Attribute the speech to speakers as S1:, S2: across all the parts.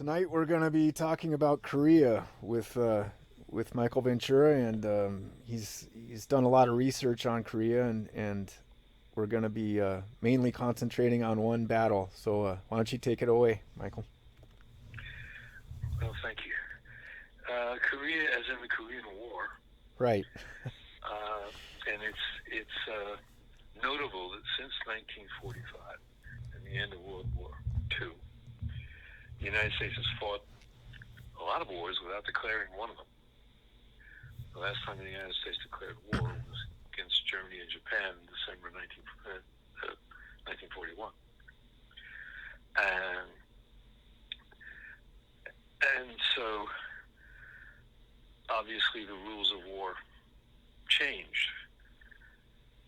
S1: Tonight we're going to be talking about Korea with Michael Ventura, and he's done a lot of research on Korea, and we're going to be mainly concentrating on one battle. So why don't you take it away, Michael?
S2: Well, thank you. Korea, as in the Korean War,
S1: Right.
S2: uh, and it's notable that since 1945 and the end of World War II, the United States has fought a lot of wars without declaring one of them. The last time the United States declared war was against Germany and Japan in December 1941, and so obviously the rules of war changed,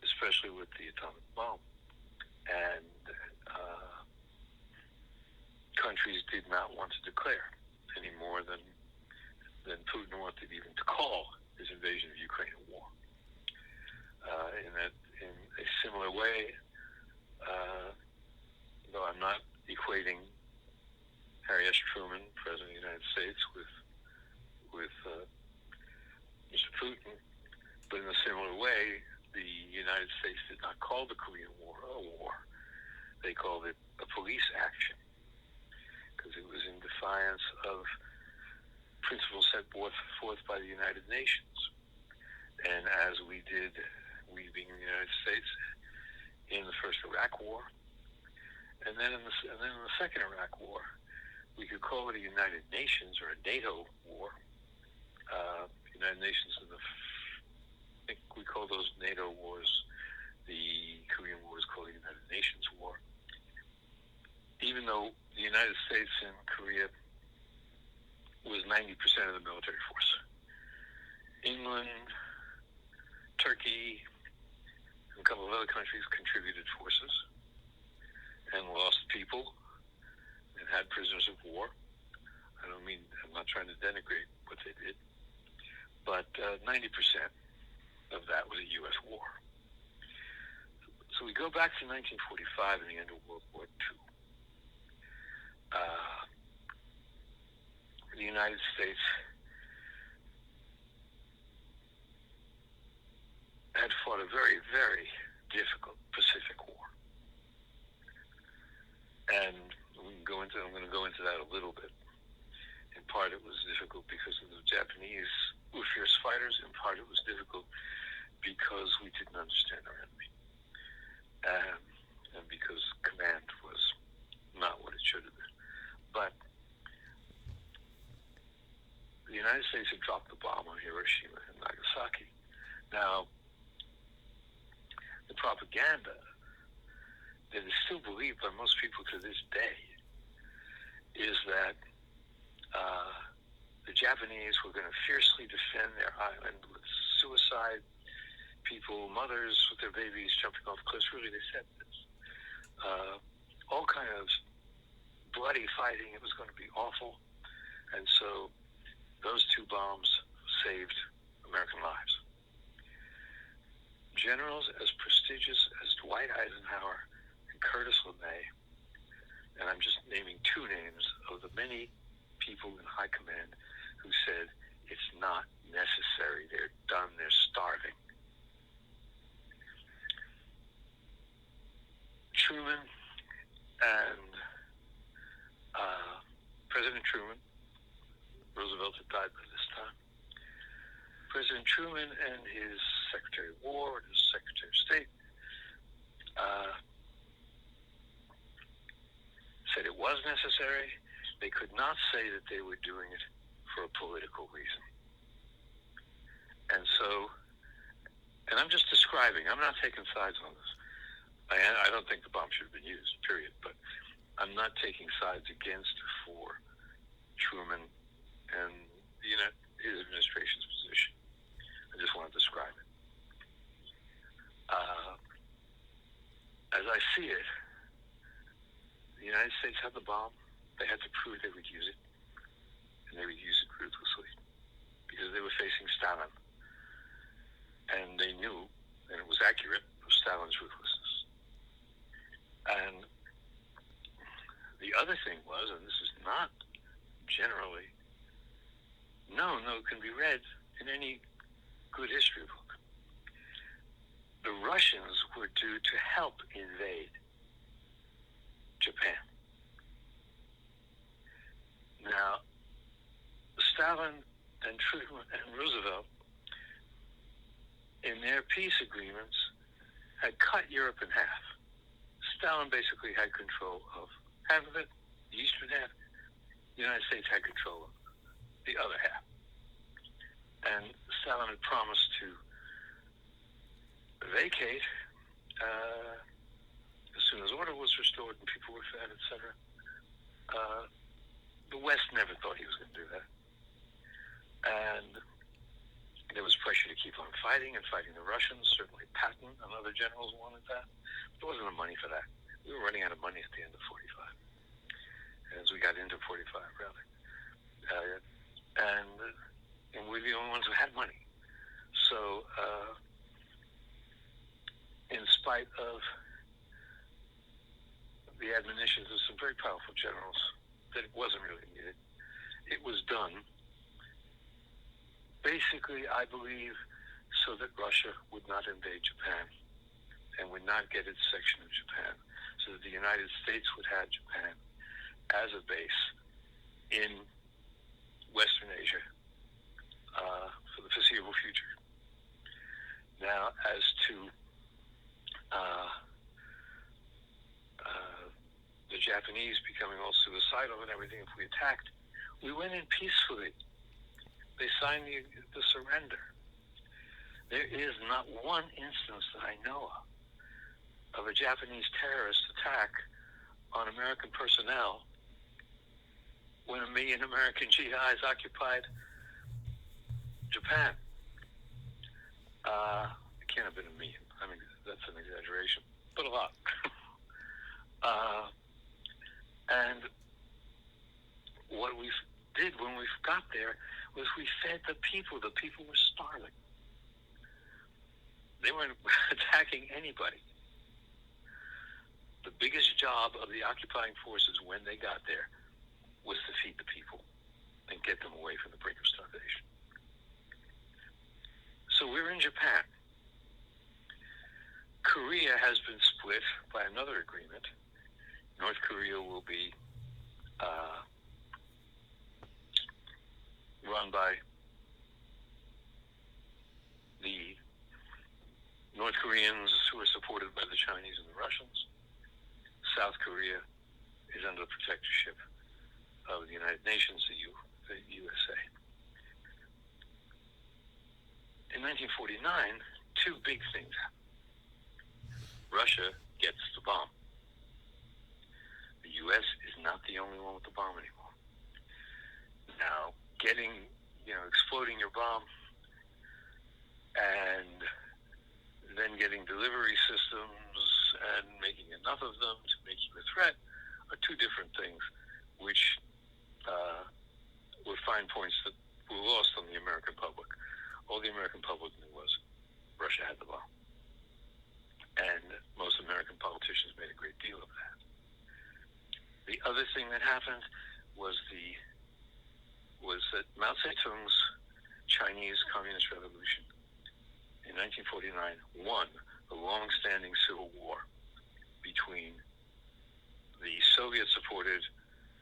S2: especially with the atomic bomb. And countries did not want to declare any more than Putin wanted even to call his invasion of Ukraine a war. In a similar way, though I'm not equating Harry S. Truman, President of the United States, with Mr. Putin, but in a similar way, the United States did not call the Korean War a war. They called it a police action because it was in defiance of principles set forth by the United Nations. And as we did, we being the United States, in the first Iraq War, and then in the second Iraq War, we could call it a United Nations or a NATO war. United Nations, I think we call those NATO wars. The Korean War is called the United Nations War. Even though the United States and Korea was 90% of the military force. England, Turkey, and a couple of other countries contributed forces and lost people and had prisoners of war. I'm not trying to denigrate what they did, but 90% of that was a U.S. war. So we go back to 1945 and the end of World War II. The United States had fought a very, very difficult Pacific War. And I'm going to go into that a little bit. In part, it was difficult because of the Japanese were fierce fighters. In part, it was difficult because we didn't understand our enemy. And because command was not what it should have been. But the United States had dropped the bomb on Hiroshima and Nagasaki. Now, the propaganda that is still believed by most people to this day is that the Japanese were going to fiercely defend their island with suicide people, mothers with their babies jumping off cliffs. Really, they said this. All kind of bloody fighting. It was going to be awful. And so those two bombs saved American lives. Generals as prestigious as Dwight Eisenhower and Curtis LeMay, and I'm just naming two names of the many people in high command who said, it's not necessary, they're done, they're starving. Truman and President Truman, Roosevelt had died by this time, President Truman and his Secretary of War and his Secretary of State said it was necessary. They could not say that they were doing it for a political reason. And so, and I'm just describing, I'm not taking sides on this. I don't think the bomb should have been used, period. But I'm not taking sides against or for Truman and his administration's position. I just want to describe it. As I see it, the United States had the bomb. They had to prove they would use it, and they would use it ruthlessly because they were facing Stalin, and they knew, and it was accurate, of Stalin's ruthlessness. And the other thing was, and this is not generally known, though it can be read in any good history book. The Russians were due to help invade Japan. Now, Stalin and Truman and Roosevelt, in their peace agreements, had cut Europe in half. Stalin basically had control of half of it, the eastern half. The United States had control of the other half. And Stalin had promised to vacate as soon as order was restored and people were fed, etc. The West never thought he was going to do that. And there was pressure to keep on fighting the Russians. Certainly Patton and other generals wanted that. There wasn't the money for that. We were running out of money at the end of 45. As we got into 45, rather. And we're the only ones who had money. So, in spite of the admonitions of some very powerful generals that it wasn't really needed, it was done. Basically, I believe, so that Russia would not invade Japan and would not get its section of Japan, so that the United States would have Japan as a base in Western Asia for the foreseeable future. Now, as to the Japanese becoming all suicidal and everything, if we attacked, we went in peacefully. They signed the surrender. There is not one instance that I know of a Japanese terrorist attack on American personnel when 1 million American GIs occupied Japan. It can't have been 1 million. I mean, that's an exaggeration, but a lot. And what we did when we got there was we fed the people. The people were starving. They weren't attacking anybody. The biggest job of the occupying forces when they got there was to feed the people and get them away from the brink of starvation. So we're in Japan. Korea has been split by another agreement. North Korea will be run by the North Koreans who are supported by the Chinese and the Russians. South Korea is under the protectorship of the United Nations, the USA. In 1949, two big things happened. Russia gets the bomb. The U.S. is not the only one with the bomb anymore. Now, exploding your bomb and then getting delivery systems and making enough of them to make you a threat are two different things, which were fine points that were lost on the American public. All the American public knew was Russia had the bomb. And most American politicians made a great deal of that. The other thing that happened was that Mao Zedong's Chinese Communist Revolution in 1949 won the long-standing civil war between the Soviet-supported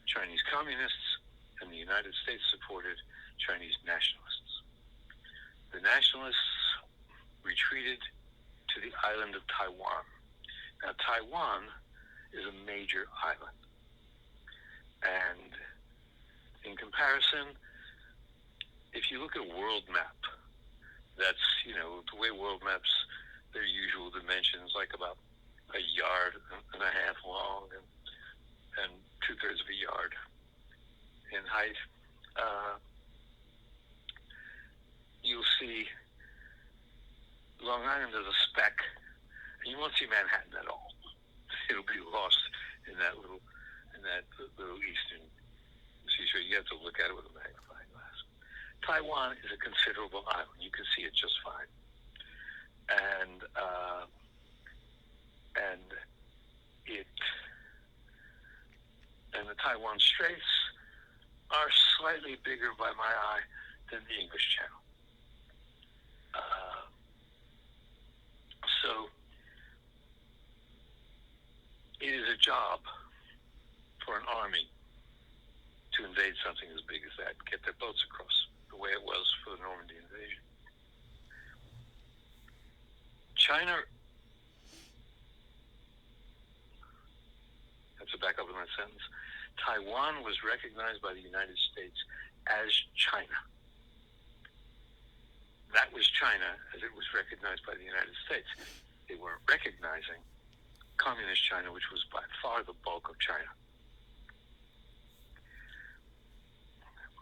S2: Chinese communists and the United States-supported Chinese nationalists. The nationalists retreated to the island of Taiwan. Now, Taiwan is a major island. And in comparison, if you look at a world map, that's, the way world maps, their usual dimensions, like about a yard and a half long and 2/3 of a yard in height, you'll see Long Island as a speck, and you won't see Manhattan at all. It'll be lost in that little eastern seashore. You have to look at it with a magnifying glass. Taiwan is a considerable island. You can see it just fine. And the Taiwan Straits are slightly bigger by my eye than the English Channel. So it is a job for an army to invade something as big as that, get their boats across, the way it was for the Normandy invasion. China, I have to back up in that sentence, Taiwan was recognized by the United States as China. That was China as it was recognized by the United States. They weren't recognizing Communist China, which was by far the bulk of China.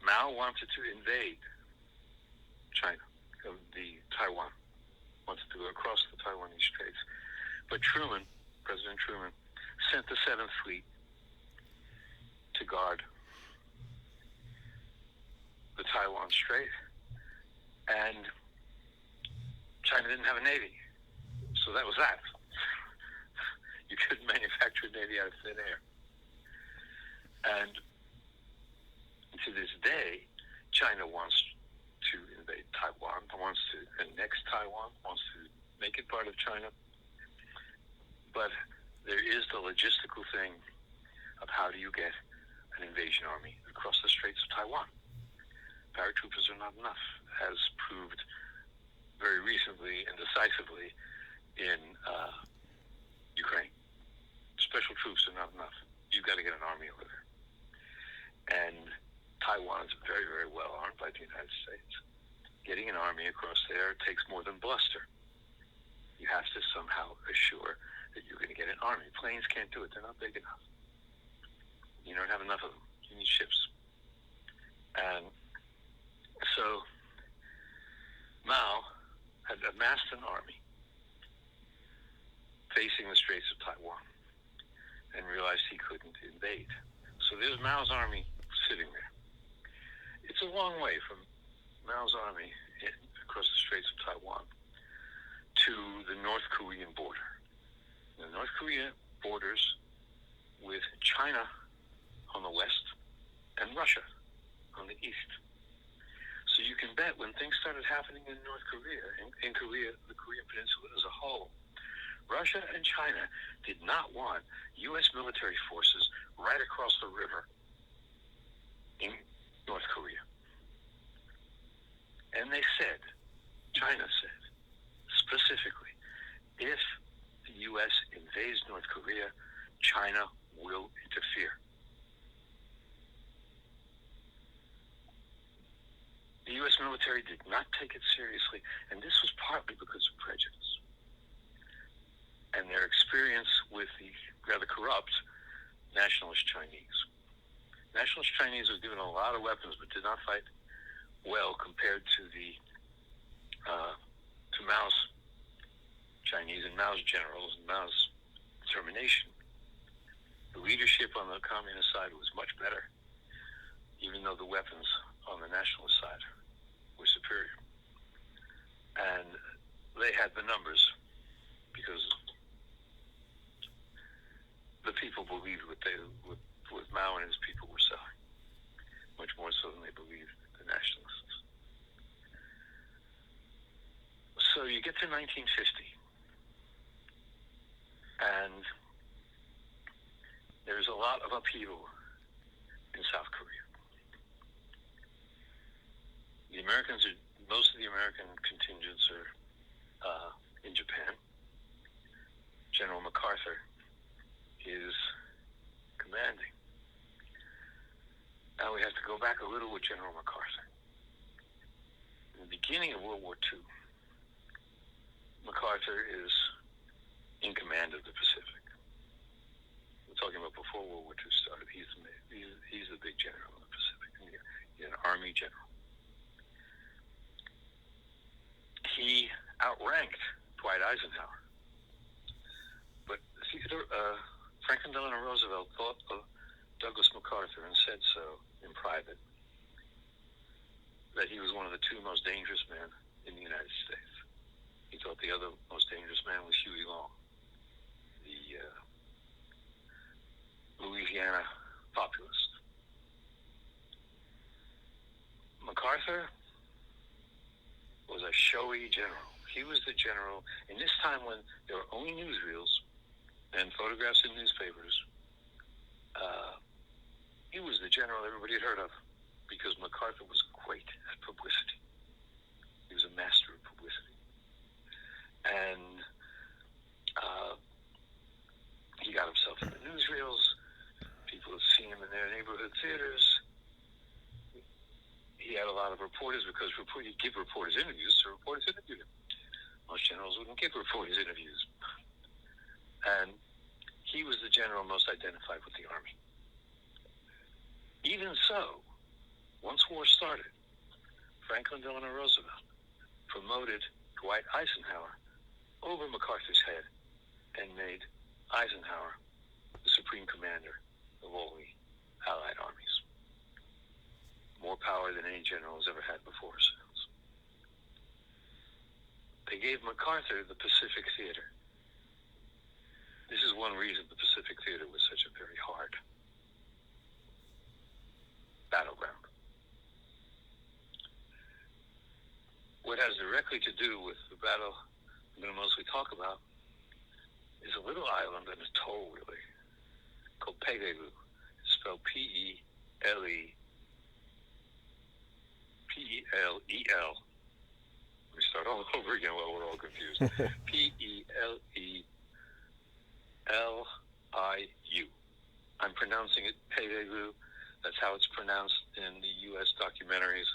S2: Mao wanted to invade China, the Taiwan, wanted to go across the Taiwanese Straits. But Truman, President Truman, sent the 7th Fleet to guard the Taiwan Strait, and China didn't have a navy. So that was that. You couldn't manufacture a navy out of thin air. And to this day, China wants to invade Taiwan, wants to annex Taiwan, wants to make it part of China. But there is the logistical thing of how do you get an invasion army across the Straits of Taiwan. Paratroopers are not enough, as proved very recently and decisively in Ukraine. Special troops are not enough. You've got to get an army over there. And Taiwan is very, very well armed by the United States. Getting an army across there takes more than bluster. You have to somehow assure that you're going to get an army. Planes can't do it. They're not big enough. You don't have enough of them. You need ships. And so Mao had amassed an army facing the Straits of Taiwan and realized he couldn't invade. So there's Mao's army sitting there. It's a long way from Mao's army across the Straits of Taiwan to the North Korean border. The North Korea borders with China on the west and Russia on the east. So you can bet when things started happening in North Korea, in Korea, the Korean Peninsula as a whole, Russia and China did not want U.S. military forces right across the river in North Korea. And they said, China said, specifically, if the U.S. invades North Korea, China will interfere. The U.S. military did not take it seriously, and this was partly because of prejudice and their experience with the rather corrupt nationalist Chinese. Nationalist Chinese were given a lot of weapons but did not fight well compared to to Mao's Chinese and Mao's generals and Mao's determination. The leadership on the communist side was much better, even though the weapons on the nationalist side were superior. And they had the numbers because the people believed what Mao and his people were selling, much more so than they believed the nationalists. So you get to 1950, and there's a lot of upheaval in South Korea. Most of the American contingents are in Japan. General MacArthur is commanding. Now we have to go back a little with General MacArthur. In the beginning of World War II, MacArthur is in command of the Pacific. We're talking about before World War II started. He's the big general in the Pacific. He's an army general. He outranked Dwight Eisenhower. But Franklin Delano Roosevelt thought of Douglas MacArthur and said so in private, that he was one of the two most dangerous men in the United States. He thought the other most dangerous man was Huey Long, the Louisiana populist. MacArthur was a showy general. He was the general in this time when there were only newsreels and photographs in newspapers. He was the general everybody had heard of because MacArthur was great at publicity. He was a master of publicity. And he got himself in the newsreels. People had seen him in their neighborhood theaters. He had a lot of reporters because he'd give reporters interviews, so reporters interviewed him. Most generals wouldn't give reporters interviews. And he was the general most identified with the army. Even so, once war started, Franklin Delano Roosevelt promoted Dwight Eisenhower over MacArthur's head and made Eisenhower the supreme commander of all the Allied armies. More power than any general has ever had before or since. They gave MacArthur the Pacific Theater. This is one reason the Pacific Theater was such a very hard battleground. What has directly to do with the battle I'm going to mostly talk about is a little island and atoll, really, called Peleliu. It's spelled P-E-L-E. P-E-L-E-L. Let me start all over again while we're all confused. P-E-L-E-L-I-U. I'm pronouncing it Peleliu. That's how it's pronounced in the U.S. documentaries.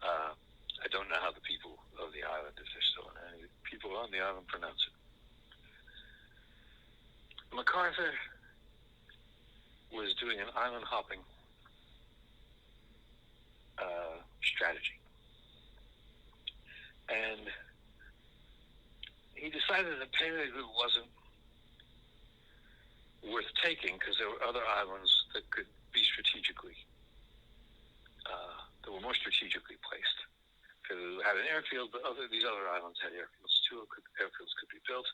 S2: I don't know how the people of the island, if there's still any people on the island, pronounce it. MacArthur was doing an island hopping strategy. And he decided that Peleliu wasn't worth taking because there were other islands that could be strategically, that were more strategically placed. Peleliu had an airfield, but these other islands had airfields too. Airfields could be built,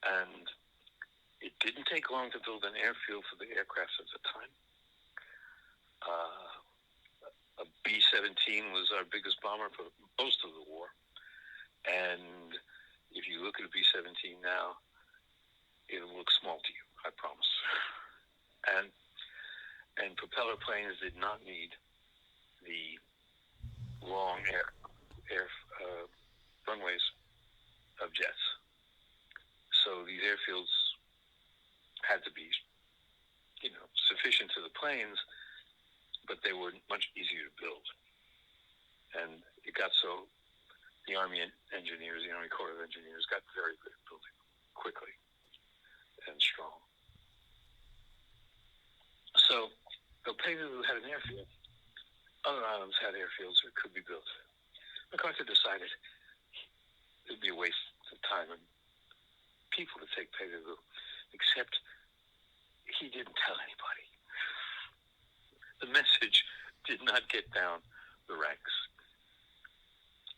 S2: and it didn't take long to build an airfield for the aircraft at the time. A B-17 was our biggest bomber for most of the war, and if you look at a B-17 now, it'll look small to you, I promise. And propeller planes did not need the long air runways of jets. So these airfields had to be, sufficient to the planes, but they were much easier to build. And it got so the Army engineers, the Army Corps of Engineers, got very good at building quickly and strong. So Peleliu had an airfield. Other islands had airfields that could be built. MacArthur decided it would be a waste of time and people to take Peleliu, except he didn't tell anybody. The message did not get down the ranks.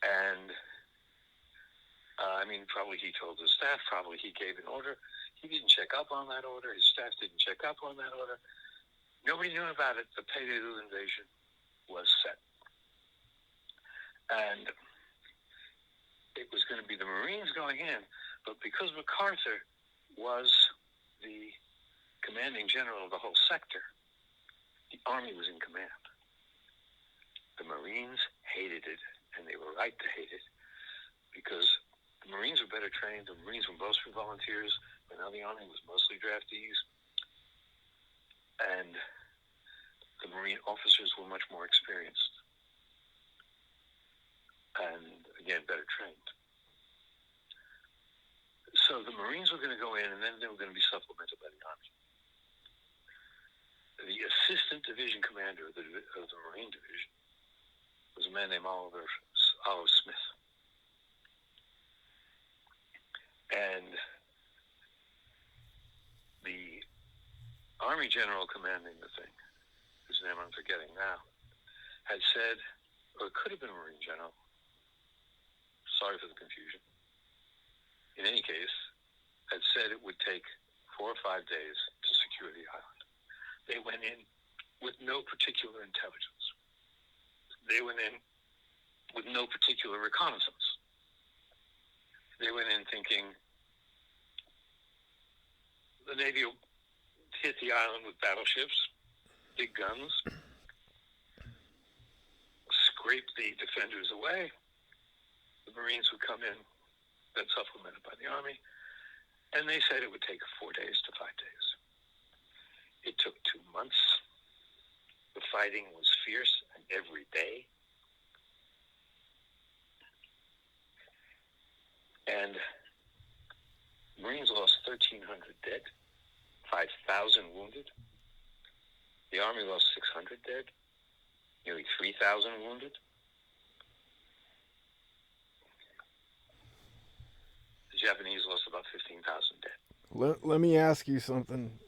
S2: And, probably he told his staff, probably he gave an order. He didn't check up on that order. His staff didn't check up on that order. Nobody knew about it. The Peleliu invasion was set. And it was going to be the Marines going in, but because MacArthur was the commanding general of the whole sector, the Army was in command. The Marines hated it, and they were right to hate it, because the Marines were better trained. The Marines were mostly volunteers, but now the Army was mostly draftees. And the Marine officers were much more experienced and, again, better trained. So the Marines were going to go in, and then they were going to be supplemented by the Army. The assistant division commander of the Marine Division was a man named Oliver Smith. And the Army general commanding the thing, whose name I'm forgetting now, had said, or it could have been a Marine general. Sorry for the confusion. In any case, had said it would take 4 or 5 days to secure the island. They went in with no particular intelligence. They went in with no particular reconnaissance. They went in thinking the Navy will hit the island with battleships, big guns, scrape the defenders away. The Marines would come in, then supplemented by the Army, and they said it would take 4 days to 5 days. It took 2 months. The fighting was fierce and every day. And Marines lost 1,300 dead, 5,000 wounded. The Army lost 600 dead, nearly 3,000 wounded. The Japanese lost about 15,000 dead.
S1: Let me ask you something.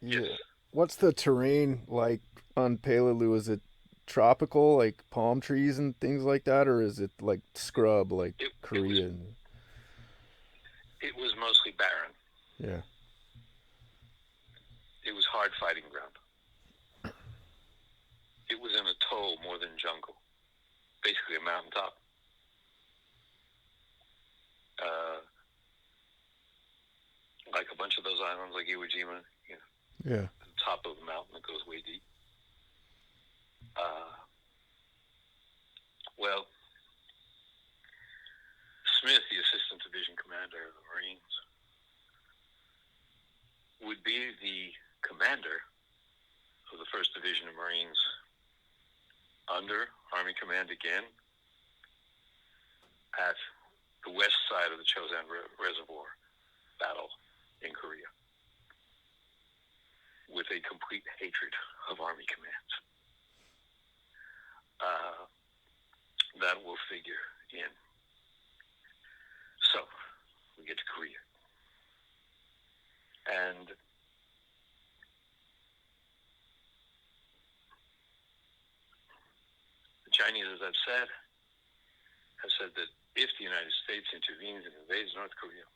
S2: Yes.
S1: What's the terrain like on Peleliu? Is it tropical, like palm trees and things like that, or is it like scrub, like Korea?
S2: It was mostly barren.
S1: Yeah.
S2: It was hard fighting ground. It was an atoll more than jungle. Basically a mountaintop. Like a bunch of those islands like Iwo Jima,
S1: Yeah.
S2: the top of the mountain that goes way deep. Well, Smith, the assistant division commander of the Marines, would be the commander of the 1st Division of Marines under Army Command again at the west side of the Chosin Reservoir battle in Korea, with a complete hatred of Army Command. That will figure in. So, we get to Korea. And the Chinese, as I've said, have said that if the United States intervenes and invades North Korea,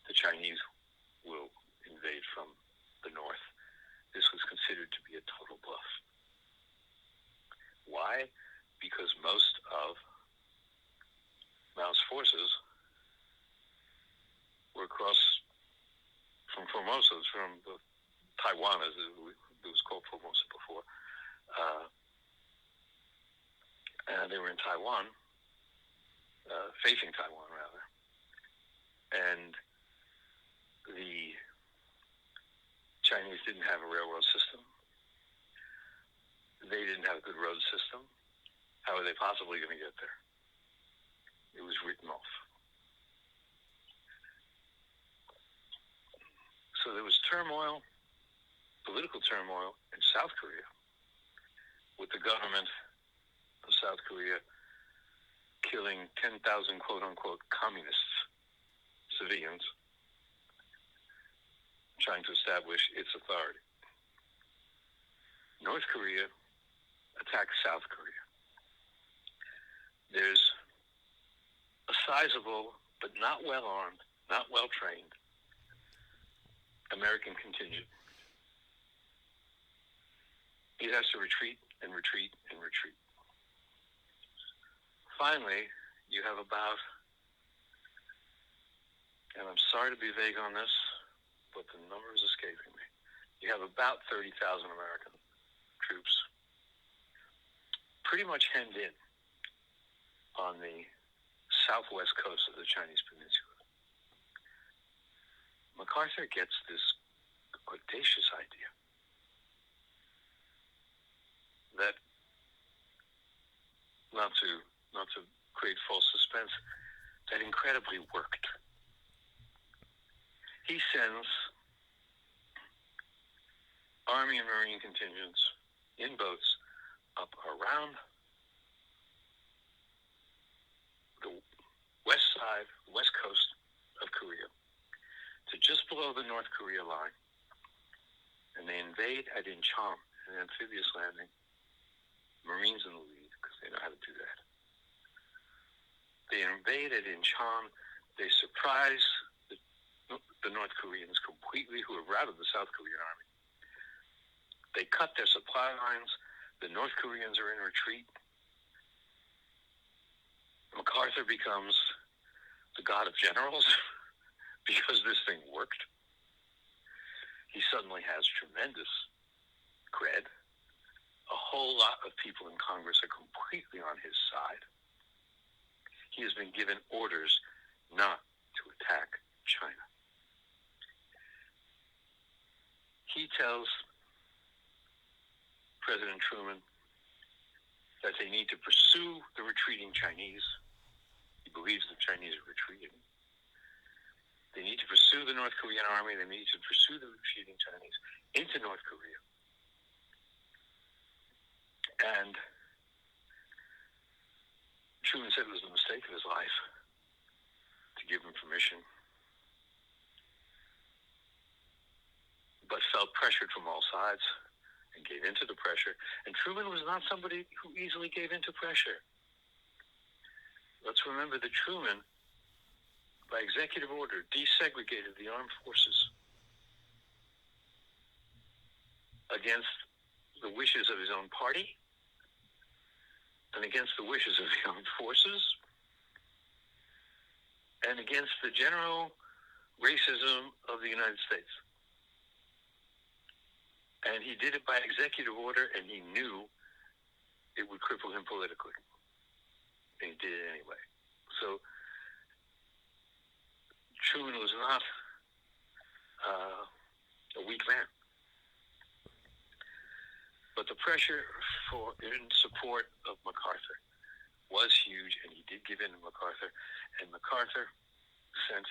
S2: the Chinese will invade from the north. This was considered to be a total bluff. Why? Because most of Mao's forces were across from Formosa, from Taiwan, as it was called Formosa before. And they were in Taiwan, facing Taiwan rather. And the Chinese didn't have a railroad system. They didn't have a good road system. How are they possibly going to get there? It was written off. So there was turmoil, political turmoil in South Korea, with the government of South Korea killing 10,000 quote-unquote communists, civilians, trying to establish its authority. North Korea attacked South Korea. There's a sizable, but not well-armed, not well-trained American contingent. It has to retreat and retreat and retreat. Finally, you have about, and I'm sorry to be vague on this, but the number is escaping me. You have about 30,000 American troops pretty much hemmed in on the southwest coast of the Chinese peninsula. MacArthur gets this audacious idea that, not to create false suspense, that incredibly worked. He sends Army and Marine contingents in boats up around the west side, west coast of Korea, to just below the North Korea line. And they invade at Incheon, an amphibious landing. Marines in the lead, because they know how to do that. They invade at Incheon. They surprise the North Koreans completely, who have routed the South Korean army. They cut their supply lines. The North Koreans are in retreat. MacArthur becomes the god of generals because this thing worked. He suddenly has tremendous cred. A whole lot of people in Congress are completely on his side. He has been given orders not to attack China. He tells President Truman that they need to pursue the retreating Chinese. He believes the Chinese are retreating. They need to pursue the North Korean army. They need to pursue the retreating Chinese into North Korea. And Truman said it was the mistake of his life to give him permission, but felt pressured from all sides and gave into the pressure. And Truman was not somebody who easily gave into pressure. Let's remember that Truman, by executive order, desegregated the armed forces against the wishes of his own party and against the wishes of the armed forces and against the general racism of the United States. And he did it by executive order, and he knew it would cripple him politically. And he did it anyway. So Truman was not a weak man. But the pressure in support of MacArthur was huge, and he did give in to MacArthur. And MacArthur sent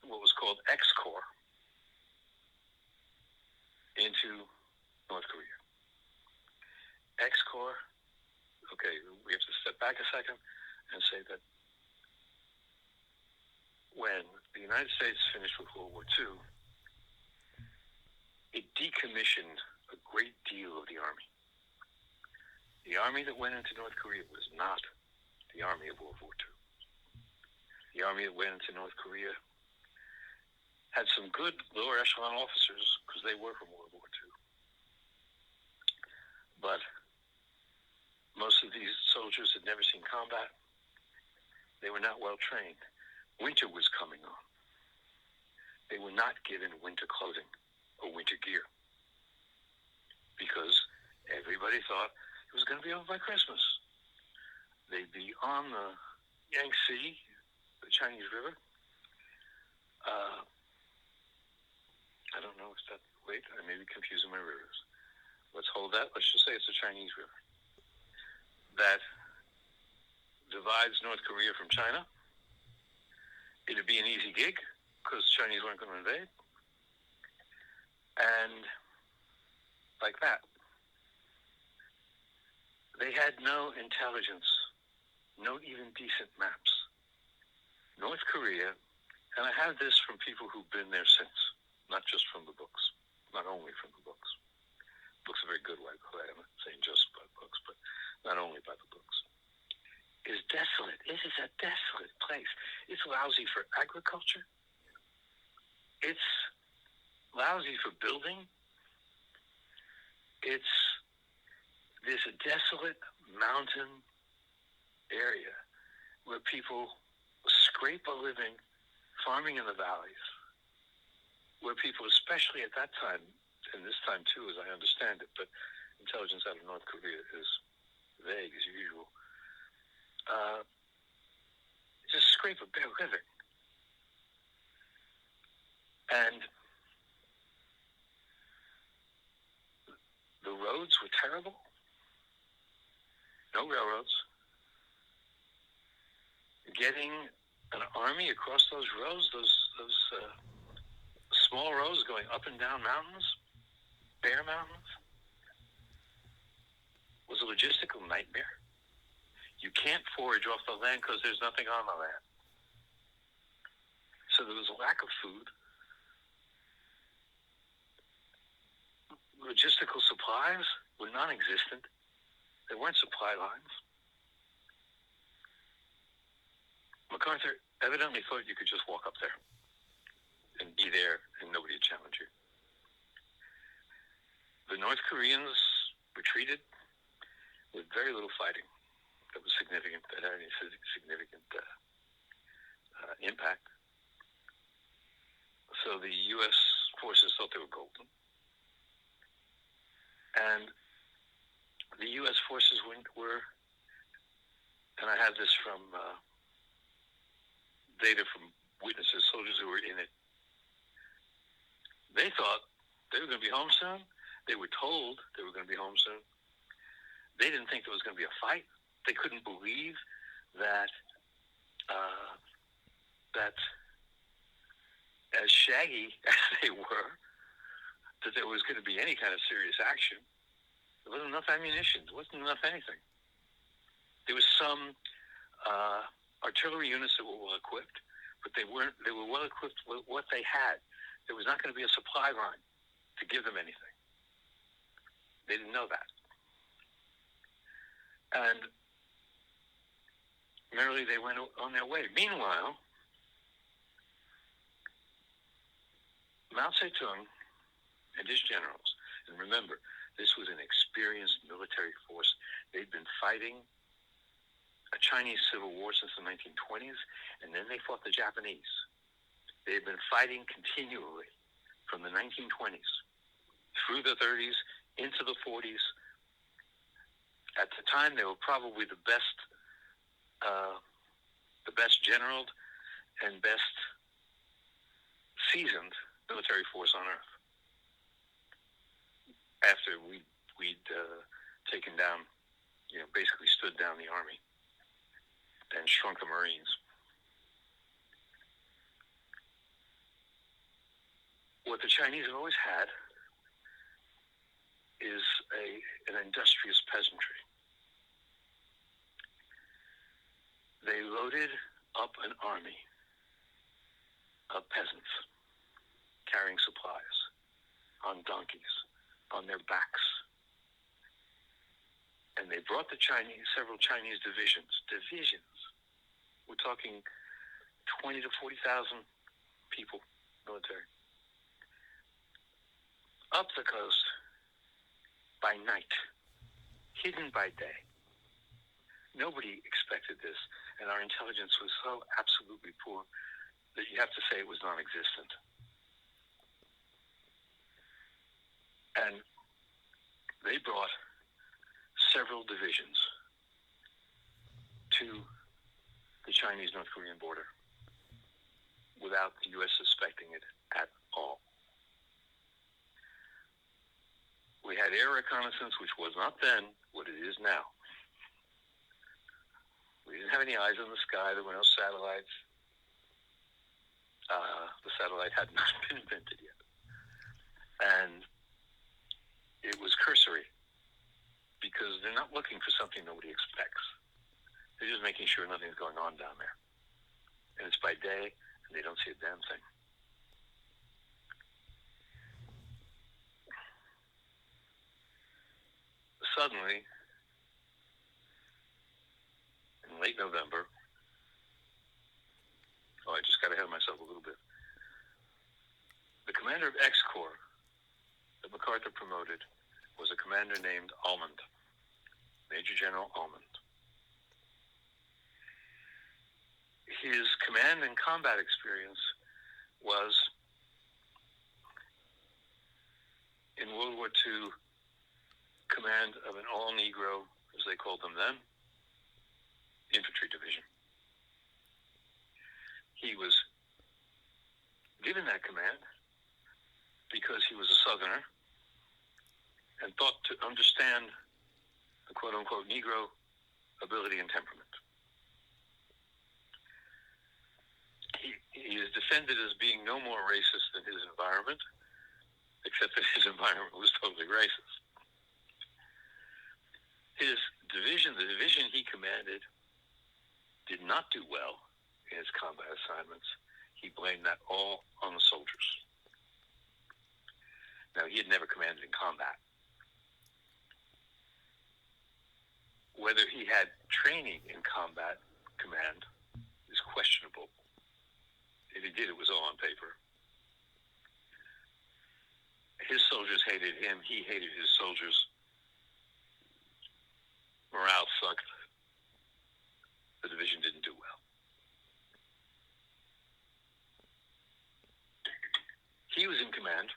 S2: what was called X-Corps into North Korea. X-Corps, okay, we have to step back a second and say that when the United States finished with World War II, it decommissioned a great deal of the army. The army that went into North Korea was not the army of World War II. The army that went into North Korea had some good lower echelon officers because they were from World War II. But most of these soldiers had never seen combat. They were not well trained. Winter was coming on. They were not given winter clothing or winter gear because everybody thought it was going to be over by Christmas. They'd be on the Yangtze, the Chinese River. I don't know if that, wait, I may be confusing my rivers. Let's hold that. Let's just say it's the Chinese River. That divides North Korea from China. It'd be an easy gig because the Chinese weren't going to invade. And like that. They had no intelligence, no even decent maps. North Korea, and I have this from people who've been there since, not just from the books, not only from the books. Books are very good, like I'm not saying just by books, but not only by the books. Is desolate. It is a desolate place. It's lousy for agriculture. It's lousy for building. It's this desolate mountain area where people scrape a living farming in the valleys, where people, especially at that time, and this time too, as I understand it, but intelligence out of North Korea is vague as usual, just scrape a bare living. And the roads were terrible. No railroads. Getting an army across those roads, those small roads going up and down mountains, bare mountains, was a logistical nightmare. You can't forage off the land because there's nothing on the land. So there was a lack of food. Logistical supplies were non-existent. There weren't supply lines. MacArthur evidently thought you could just walk up there and be there and nobody would challenge you. Koreans retreated with very little fighting that was significant, that had any significant impact. So the U.S. forces thought they were golden. And the U.S. forces were, and I have this from data from witnesses, soldiers who were in it. They thought they were going to be home soon. They were told they were going to be home soon. They didn't think there was going to be a fight. They couldn't believe that that as shaggy as they were, that there was going to be any kind of serious action. There wasn't enough ammunition. There wasn't enough anything. There was some artillery units that were well equipped, but they weren't. They were well equipped with what they had. There was not going to be a supply line to give them anything. They didn't know that. And merrily they went on their way. Meanwhile, Mao Zedong and his generals, and remember, this was an experienced military force. They'd been fighting a Chinese civil war since the 1920s, and then they fought the Japanese. They had been fighting continually from the 1920s through the 30s into the 40s. At the time, they were probably the best generaled and best seasoned military force on earth. After we'd taken down, basically stood down the army and shrunk the Marines. What the Chinese have always had is an industrious peasantry. They loaded up an army of peasants carrying supplies on donkeys, on their backs. And they brought several Chinese divisions. We're talking 20 to 40,000 people, military, up the coast by night, hidden by day. Nobody expected this, and our intelligence was so absolutely poor that you have to say it was non-existent. And they brought several divisions to the Chinese-North Korean border without the U.S. suspecting it at all. We had air reconnaissance, which was not then what it is now. We didn't have any eyes in the sky. There were no satellites. The satellite had not been invented yet. And it was cursory because they're not looking for something nobody expects. They're just making sure nothing's going on down there. And it's by day, and they don't see a damn thing. Suddenly, in late November, I just got ahead of myself a little bit. The commander of X Corps that MacArthur promoted was a commander named Almond, Major General Almond. His command and combat experience was in World War II command of an all-Negro, as they called them then, infantry division. He was given that command because he was a Southerner and thought to understand the quote-unquote Negro ability and temperament. He is defended as being no more racist than his environment, except that his environment was totally racist. His division, the division he commanded, did not do well in his combat assignments. He blamed that all on the soldiers. Now, he had never commanded in combat. Whether he had training in combat command is questionable. If he did, it was all on paper. his soldiers hated him. He hated his soldiers. Morale sucked. The division didn't do well. He was in command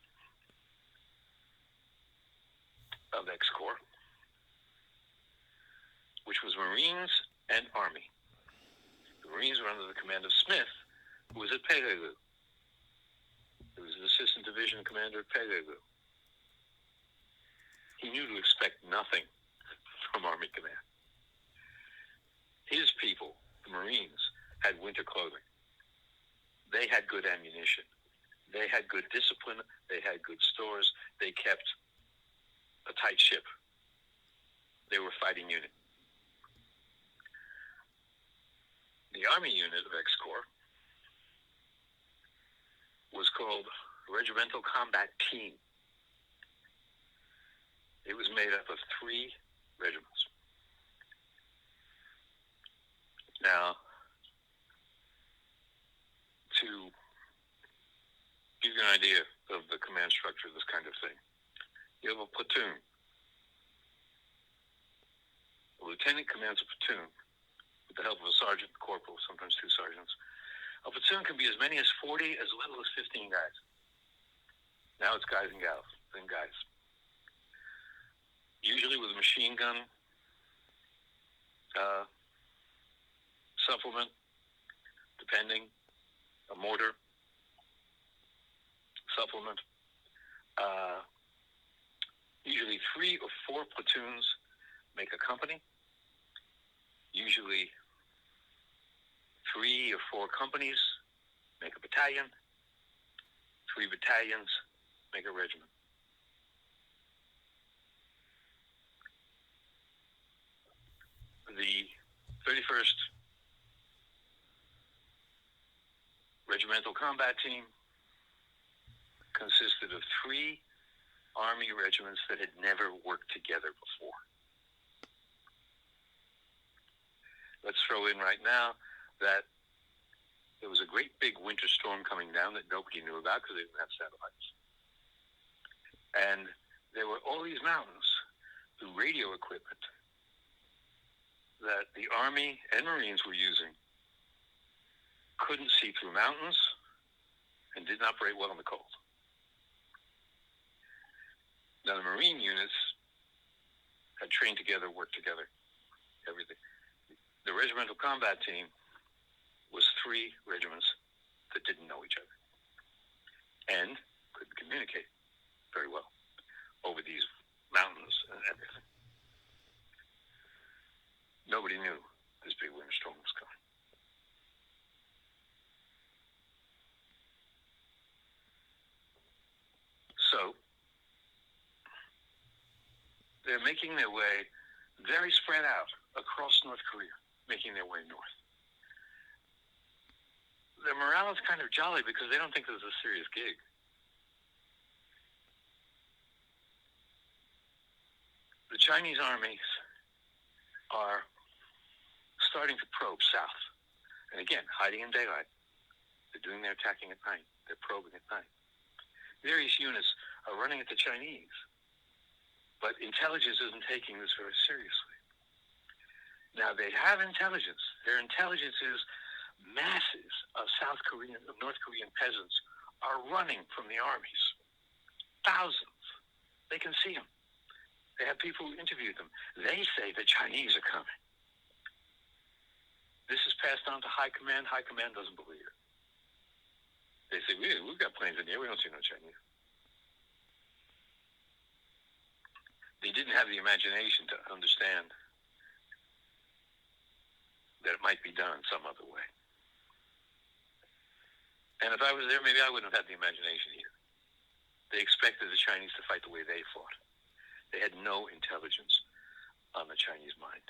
S2: of X Corps, which was Marines and Army. The Marines were under the command of Smith, who was at Peleliu. He was an assistant division commander at Peleliu. He knew to expect nothing from Army command. His people, the Marines, had winter clothing. They had good ammunition. They had good discipline. They had good stores. They kept a tight ship. They were a fighting unit. The Army unit of X Corps was called Regimental Combat Team. It was made up of 3 regiments. Now, to give you an idea of the command structure of this kind of thing, you have a platoon. A lieutenant commands a platoon with the help of a sergeant, corporal, sometimes 2 sergeants. A platoon can be as many as 40, as little as 15 guys. Now it's guys and gals, then guys. Usually with a machine gun, supplement, depending, a mortar, supplement. Usually 3 or 4 platoons make a company. Usually 3 or 4 companies make a battalion. 3 battalions make a regiment. The 31st Regimental Combat Team consisted of 3 Army regiments that had never worked together before. Let's throw in right now that there was a great big winter storm coming down that nobody knew about because they didn't have satellites. And there were all these mountains, the radio equipment that the Army and Marines were using couldn't see through mountains and didn't operate well in the cold. Now, the Marine units had trained together, worked together, everything. The Regimental Combat Team was 3 regiments that didn't know each other and couldn't communicate very well over these mountains and everything. Nobody knew this big winter storm was coming. So, they're making their way very spread out across North Korea, making their way north. Their morale is kind of jolly because they don't think this is a serious gig. The Chinese armies are starting to probe south. And again, hiding in daylight. They're doing their attacking at night. They're probing at night. Various units are running at the Chinese. But intelligence isn't taking this very seriously. Now, they have intelligence. Their intelligence is masses of North Korean peasants are running from the armies. Thousands. They can see them. They have people who interview them. They say the Chinese are coming. This is passed on to high command. High command doesn't believe it. They say, we've got planes in the air. We don't see no Chinese. They didn't have the imagination to understand that it might be done some other way. And if I was there, maybe I wouldn't have had the imagination either. They expected the Chinese to fight the way they fought. They had no intelligence on the Chinese mind.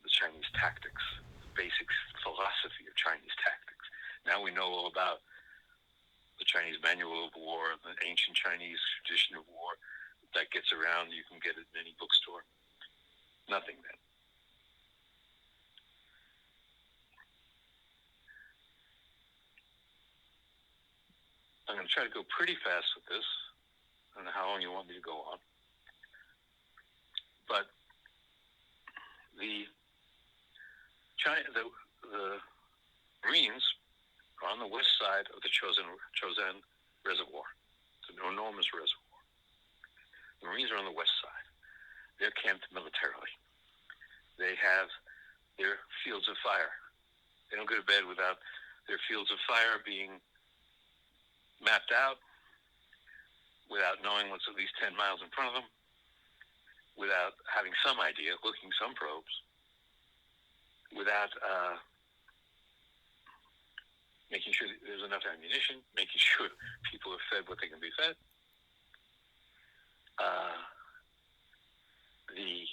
S2: The Chinese tactics, the basic philosophy of Chinese tactics. Now we know all about the Chinese Manual of War, the ancient Chinese tradition of war that gets around. You can get it in any bookstore. Nothing then. I'm going to try to go pretty fast with this. I don't know how long you want me to go on. But the Marines are on the west side of the Chosin Reservoir. It's an enormous reservoir. The Marines are on the west side. They're camped militarily. They have their fields of fire. They don't go to bed without their fields of fire being mapped out, without knowing what's at least 10 miles in front of them, without having some idea, looking some probes, without making sure that there's enough ammunition, making sure people are fed what they can be fed. The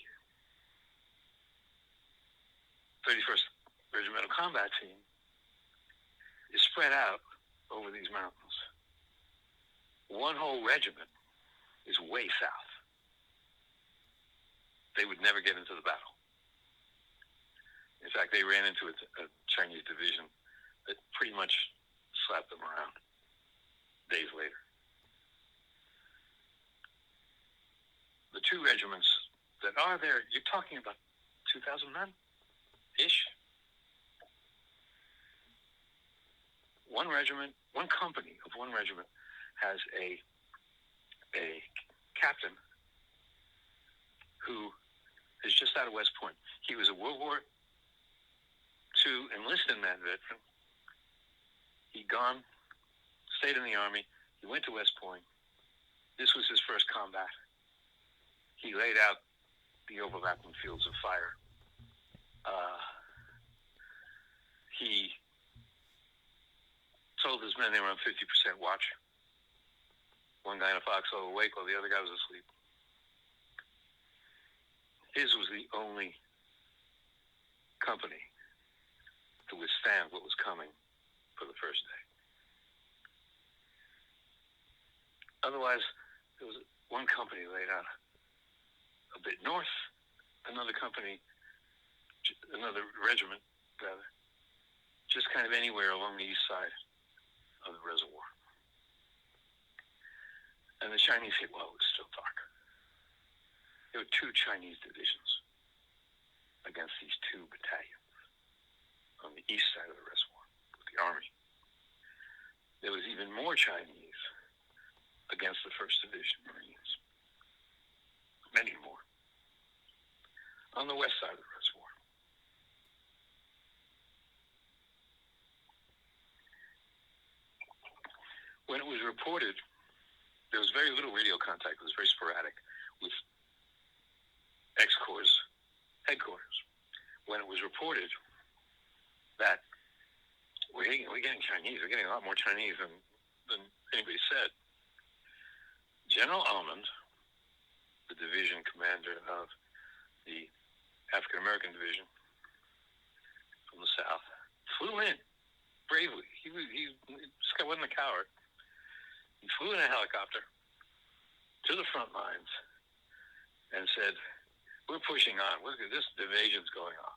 S2: 31st Regimental Combat Team is spread out over these mountains. One whole regiment is way south. They would never get into the battle. In fact, they ran into a Chinese division that pretty much slapped them around days later. The two regiments that are there, you're talking about 2,000 men-ish. One company of one regiment has a captain who is just out of West Point. He was a World War II enlisted man veteran. He'd stayed in the Army. He went to West Point. This was his first combat. He laid out the overlapping fields of fire. He told his men they were on 50% watch. One guy in a foxhole awake while the other guy was asleep. His was the only company to withstand what was coming for the first day. Otherwise, there was one company laid out a bit north, another regiment, rather, just kind of anywhere along the east side of the reservoir. And the Chinese hit while it was still dark. There were two Chinese divisions against these two battalions on the east side of the reservoir with the Army. There was even more Chinese against the 1st Division Marines. Many more. On the west side of the reservoir. When it was reported, there was very little radio contact. It was very sporadic with X-Corps headquarters. When it was reported that we're getting Chinese, we're getting a lot more Chinese than anybody said, General Almond, the division commander of the African American division from the South, flew in bravely. This guy wasn't a coward. He flew in a helicopter to the front lines and said, "We're pushing on. This invasion's going on.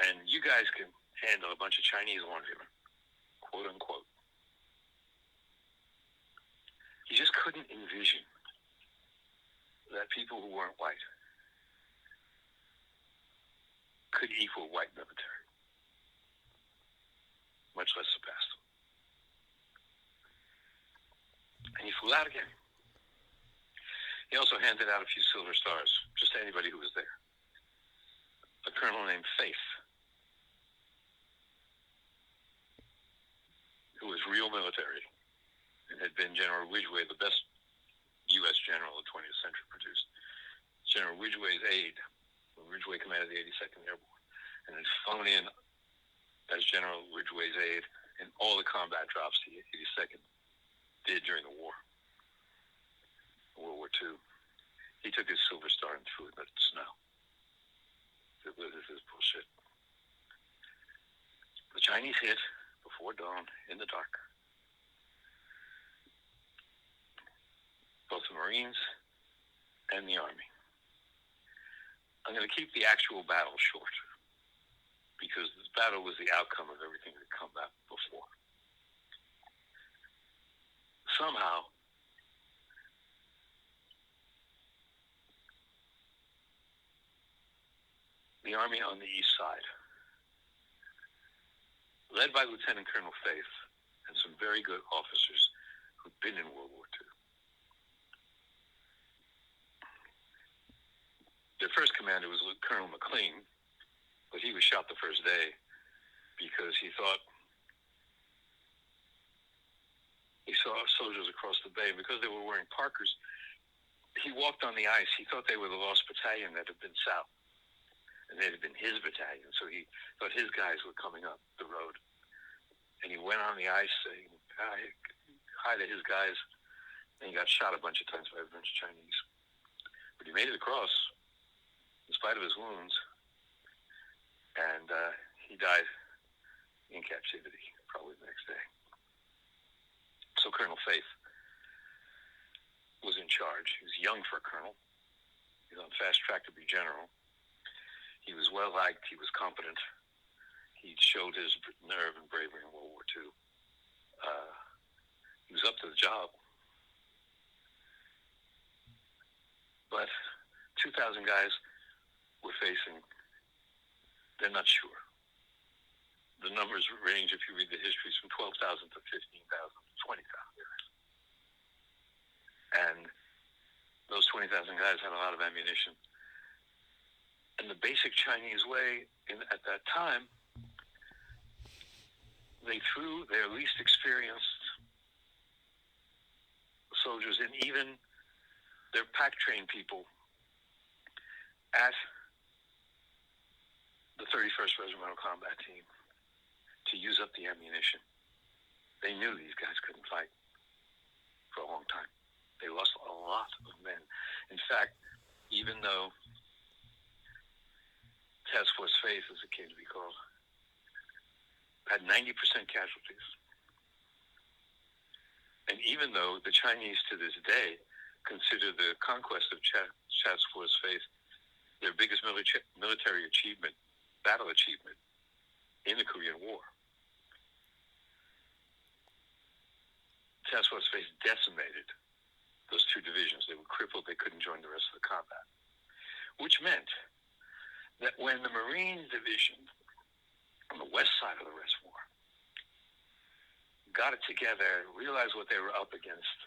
S2: And you guys can handle a bunch of Chinese laundrymen," quote unquote. He just couldn't envision that people who weren't white could equal white military, much less surpass them. And he flew out again. He also handed out a few silver stars, just to anybody who was there. A colonel named Faith, who was real military and had been General Ridgway, the best U.S. general the 20th century produced. General Ridgway's aide, when Ridgway commanded the 82nd Airborne, and had flown in as General Ridgway's aide in all the combat drops the 82nd did during the war, World War II. He took his silver star and threw it in the snow. Said, "Well, this is bullshit." The Chinese hit before dawn in the dark. Both the Marines and the Army. I'm going to keep the actual battle short because this battle was the outcome of everything that had come out before. somehow the army on the east side, led by Lieutenant Colonel Faith and some very good officers who'd been in World War II. Their first commander was Colonel McLean, but he was shot the first day because he thought he saw soldiers across the bay, and because they were wearing Parkers, he walked on the ice. He thought they were the lost battalion that had been south, and they had been his battalion, so he thought his guys were coming up the road. And he went on the ice saying hi to his guys, and he got shot a bunch of times by a bunch of Chinese. But he made it across, in spite of his wounds, and he died in captivity probably the next day. So Colonel Faith was in charge. He was young for a colonel. He was on fast track to be general. He was well liked. He was competent. He showed his nerve and bravery in World War II. He was up to the job. But 2,000 guys were facing, they're not sure. The numbers range, if you read the histories, from 12,000 to 15,000 to 20,000 guys. And those 20,000 guys had a lot of ammunition. And the basic Chinese way at that time, they threw their least experienced soldiers and even their pack-trained people at the 31st Regimental Combat Team to use up the ammunition. They knew these guys couldn't fight for a long time. They lost a lot of men. In fact, even though Task Force Faith, as it came to be called, had 90% casualties, and even though the Chinese to this day consider the conquest of Task Force Faith their biggest military achievement, battle achievement in the Korean War, Task Force Faith decimated those two divisions. They were crippled. They couldn't join the rest of the combat, which meant that when the Marine Division on the west side of the reservoir got it together, realized what they were up against,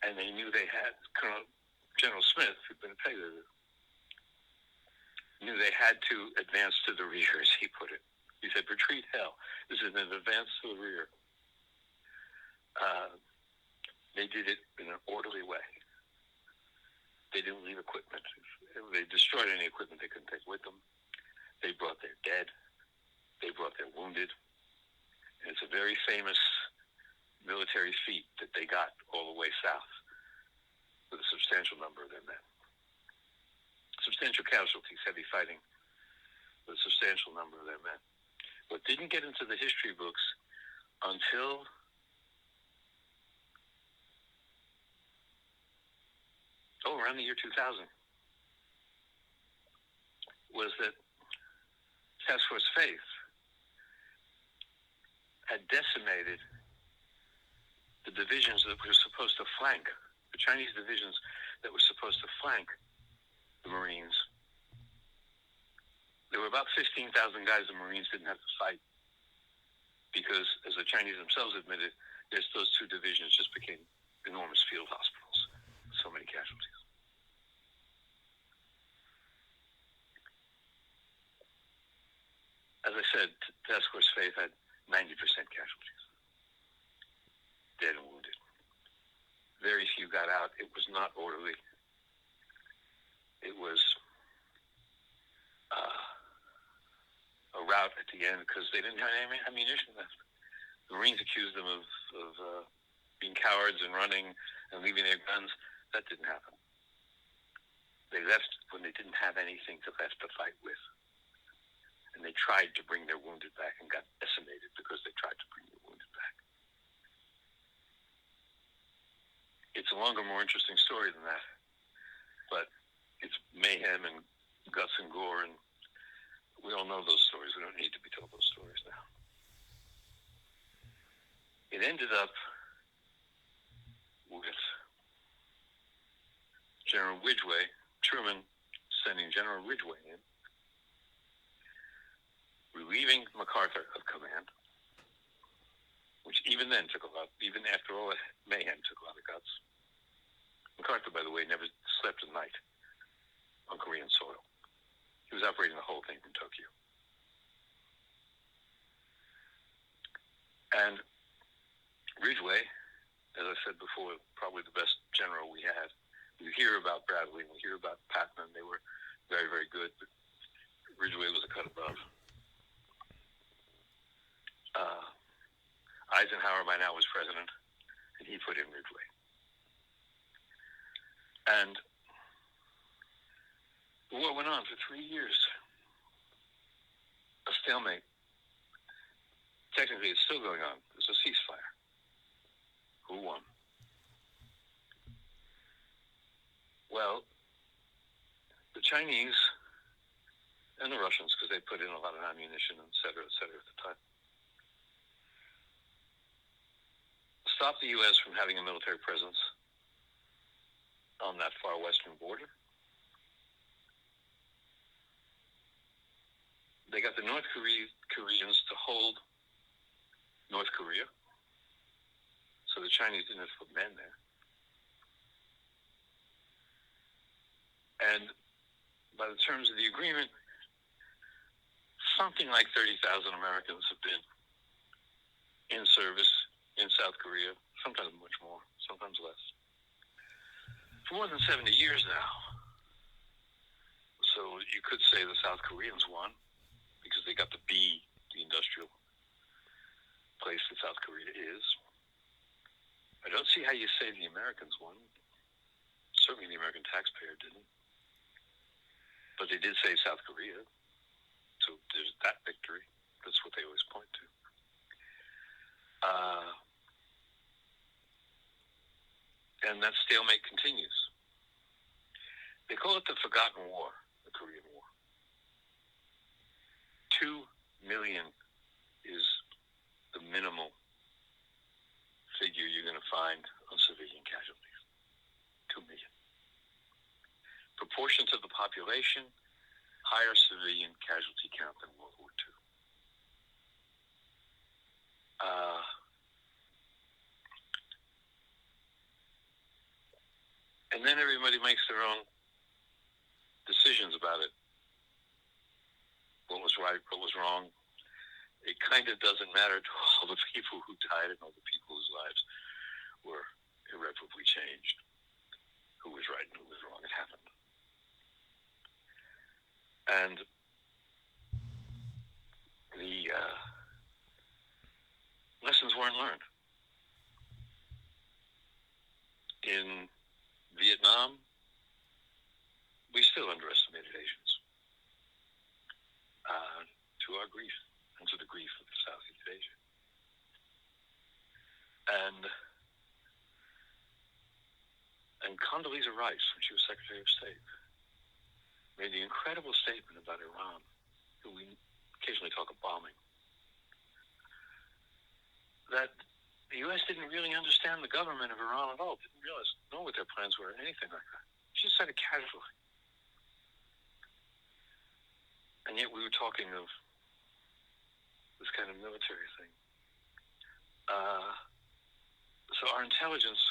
S2: and they knew they had General Smith, who'd been a Pegler, knew they had to advance to the rear, as he put it. He said, retreat hell. This is an advance to the rear. They did it in an orderly way. They didn't leave equipment. They destroyed any equipment they couldn't take with them. They brought their dead. They brought their wounded. And it's a very famous military feat that they got all the way south with a substantial number of their men. Substantial casualties, heavy fighting, with a substantial number of their men. What didn't get into the history books until around the year 2000 was that Task Force Faith had decimated the divisions that were supposed to flank, the Chinese divisions that were supposed to flank the Marines. There were about 15,000 guys the Marines didn't have to fight because, as the Chinese themselves admitted, those two divisions just became enormous field hospitals. So many casualties. As I said, Task Force Faith had 90% casualties, dead and wounded. Very few got out. It was not orderly. It was a rout at the end because they didn't have any ammunition left. The Marines accused them of being cowards and running and leaving their guns. That didn't happen. They left when they didn't have anything left to fight with. And they tried to bring their wounded back and got decimated because they tried to bring their wounded back. It's a longer, more interesting story than that. But it's mayhem and guts and gore, and we all know those stories. We don't need to be told those stories now. it ended up with General Ridgway, Truman sending General Ridgway in, relieving MacArthur of command, which even then took a lot, even after all the mayhem, took a lot of guts. MacArthur, by the way, never slept a night on Korean soil. He was operating the whole thing from Tokyo. And Ridgway, as I said before, probably the best general we had. We hear about Bradley and we hear about Patman. They were very, very good, but Ridgway was a cut above. Eisenhower by now was president, and he put in Ridgway. And the war went on for 3 years. A stalemate. Technically, it's still going on. There's a ceasefire. Who won? Well, the Chinese and the Russians, because they put in a lot of ammunition, et cetera, at the time, stopped the U.S. from having a military presence on that far western border. They got the North Koreans to hold North Korea, so the Chinese didn't have to put men there. And by the terms of the agreement, something like 30,000 Americans have been in service in South Korea, sometimes much more, sometimes less, for more than 70 years now. So you could say the South Koreans won because they got to be the industrial place that South Korea is. I don't see how you say the Americans won. Certainly the American taxpayer didn't. But they did say South Korea. So there's that victory. That's what they always point to. And that stalemate continues. They call it the Forgotten War, the Korean War. 2 million is the minimal figure you're going to find on civilian casualties. 2 million. Proportion to the population, higher civilian casualty count than World War II. And then everybody makes their own decisions about it. What was right, what was wrong. It kind of doesn't matter to all the people who died and all the people whose lives were irreparably changed. Who was right and who was wrong. It happened. And the lessons weren't learned. In Vietnam, we still underestimated Asians, to our grief and to the grief of Southeast Asia. And Condoleezza Rice, when she was Secretary of State, made the incredible statement about Iran, who we occasionally talk of bombing, that the U.S. didn't really understand the government of Iran at all, didn't know what their plans were, anything like that. She just said it casually. And yet we were talking of this kind of military thing. So our intelligence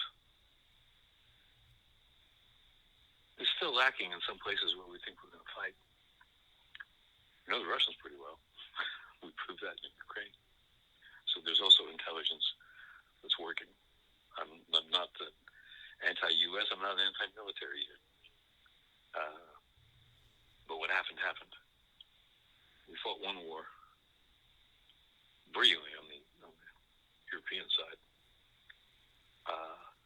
S2: is still lacking in some places where we think we're going to fight. We know the Russians pretty well. We proved that in Ukraine. So there's also intelligence that's working. I'm not the anti-U.S., I'm not anti-military yet. But what happened, happened. We fought one war brilliantly on the European side,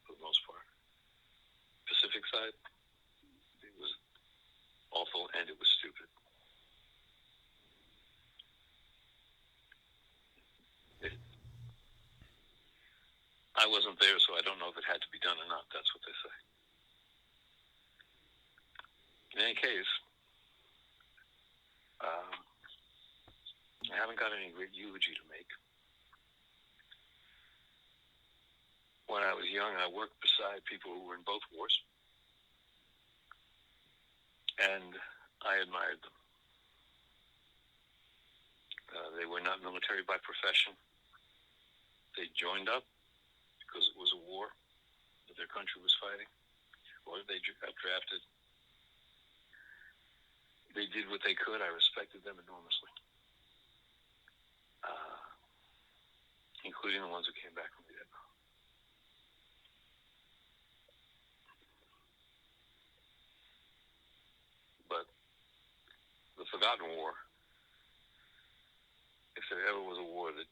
S2: for the most part. Pacific side, it was awful and it was stupid. I wasn't there, so I don't know if it had to be done or not. That's what they say. In any case, I haven't got any great eulogy to make. young, and I worked beside people who were in both wars, and I admired them. They were not military by profession. They joined up because it was a war that their country was fighting, or they got drafted. They did what they could. I respected them enormously, including the ones who came back from Vietnam. But the forgotten war, if there ever was a war that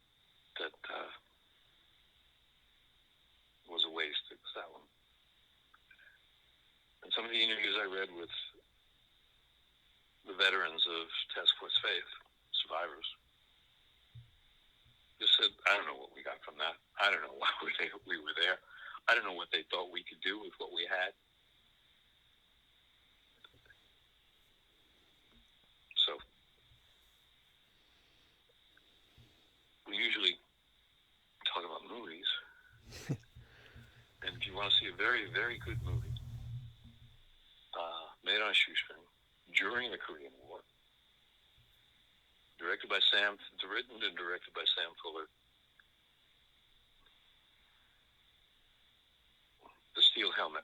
S2: was a waste, it was that one. And some of the interviews I read with the veterans of Task Force Faith, survivors, just said, I don't know what we got from that. I don't know why we were there. I don't know what they thought we could do with what we had. So we usually talk about movies. And if you want to see a very, very good movie made on a shoestring during the Korean War, written and directed by Sam Fuller, The Steel Helmet.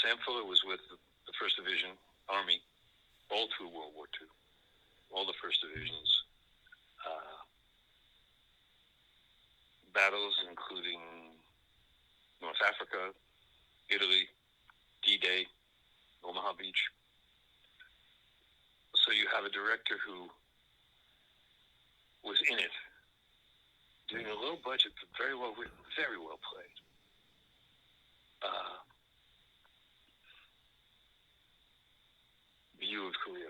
S2: Sam Fuller was with the 1st Division Army all through World War II, all the 1st Divisions battles, including North Africa, Italy, D-Day, Omaha Beach. So you have a director who was in it, doing a low budget, but very well written, very well played. View of Korea.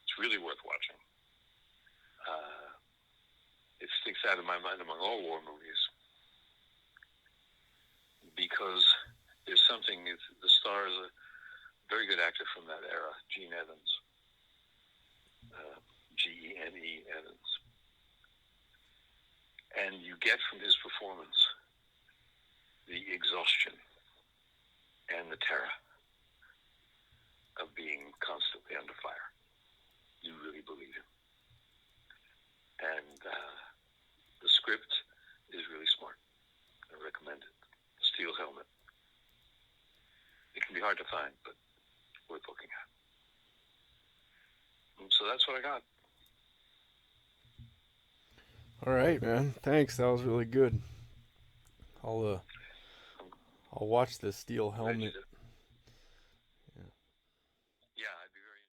S2: It's really worth watching. It sticks out in my mind among all war movies because there's something. The star is a very good actor from that era, Gene Evans, Gene Evans, and you get from his performance the exhaustion and the terror of being constantly under fire. You really believe him. And the script is really smart. I recommend it. Steel Helmet. It can be hard to find, but worth looking at. And so that's what I got.
S1: All right, man. Thanks. That was really good. I'll watch the Steel Helmet